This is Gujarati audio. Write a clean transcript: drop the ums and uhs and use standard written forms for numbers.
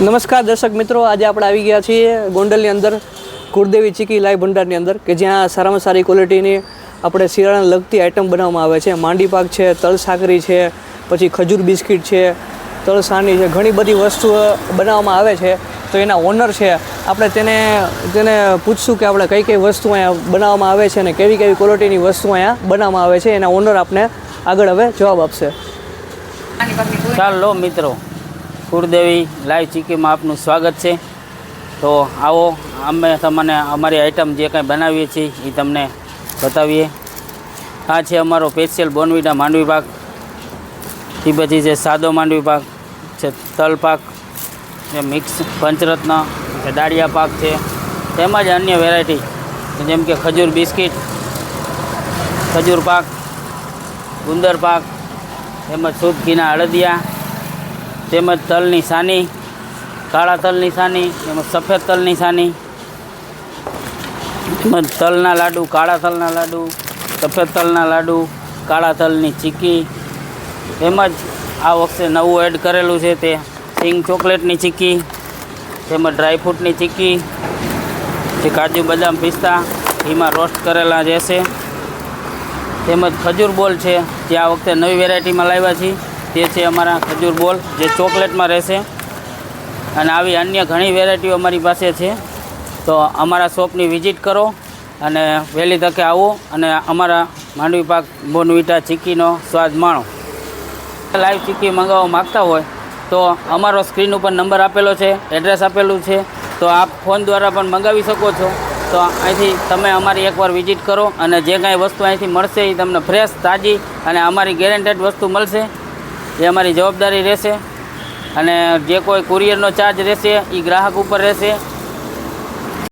નમસ્કાર દર્શક મિત્રો, આજે આપણે આવી ગયા છીએ ગોંડલની અંદર કુળદેવી ચીકી લાઈવ ભંડારની અંદર કે જ્યાં સારામાં સારી ક્વોલિટીની આપણે શિયાળાને લગતી આઈટમ બનાવવામાં આવે છે. માંડી પાક છે, તલ સાકરી છે, પછી ખજૂર બિસ્કિટ છે, તલ સાની છે, ઘણી બધી વસ્તુઓ બનાવવામાં આવે છે. તો એના ઓનર છે, આપણે તેને પૂછશું કે આપણે કઈ કઈ વસ્તુ અહીંયા બનાવવામાં આવે છે અને કેવી કેવી ક્વોલિટીની વસ્તુ અહીંયા બનાવવામાં આવે છે. એના ઓનર આપણે આગળ હવે જવાબ આપશે. ચાલો મિત્રો, કુળદેવી લાઈવ ચીકીમાં આપનું સ્વાગત છે. તો આવો, અમે તમને અમારી આઈટમ જે કંઈ બનાવીએ છીએ એ તમને બતાવીએ. આ છે અમારો સ્પેશિયલ બોનવીટા માંડવી પાક, એ પછી છે સાદો માંડવી પાક છે, તલ પાક છે, મિક્સ પંચરત્ન છે, દાળિયા પાક છે, તેમજ અન્ય વેરાયટી જેમ કે ખજૂર બિસ્કિટ, ખજૂર પાક, ગુંદર પાક, તેમજ શુદ્ધ ઘીના અળદિયા, તેમજ તલની સાની, કાળા તલની સાની, તેમજ સફેદ તલની સાની, તેમજ તલના લાડુ, કાળા તલના લાડુ, સફેદ તલના લાડુ, કાળા તલની ચીકી, તેમજ આ વખતે નવું એડ કરેલું છે તે સિંગ ચોકલેટની ચીકી, તેમજ ડ્રાયફ્રૂટની ચીકી, જે કાજુ બદામ પિસ્તા એમાં રોસ્ટ કરેલા રહેશે, તેમજ ખજૂર બોલ છે જે આ વખતે નવી વેરાયટીમાં લાવ્યા છીએ તે છે અમારા ખજૂર બોલ, જે ચોકલેટમાં રહેશે. અને આવી અન્ય ઘણી વેરાયટીઓ અમારી પાસે છે. તો અમારા શોપની વિઝિટ કરો અને વહેલી તકે આવો અને અમારા માંડવી પાક બોનવીટા ચીકીનો સ્વાદ માણો. લાઈવ ચીકી મંગાવવા માગતા હોય તો અમારો સ્ક્રીન ઉપર નંબર આપેલો છે, એડ્રેસ આપેલું છે, તો આપ ફોન દ્વારા પણ મંગાવી શકો છો. તો અહીંથી તમે અમારી એકવાર વિઝિટ કરો અને જે કાંઈ વસ્તુ અહીંથી મળશે એ તમને ફ્રેશ, તાજી અને અમારી ગેરંટેડ વસ્તુ મળશે. એ અમારી જવાબદારી રહેશે અને જે કોઈ કુરિયરનો ચાર્જ રહેશે એ ગ્રાહક ઉપર રહેશે.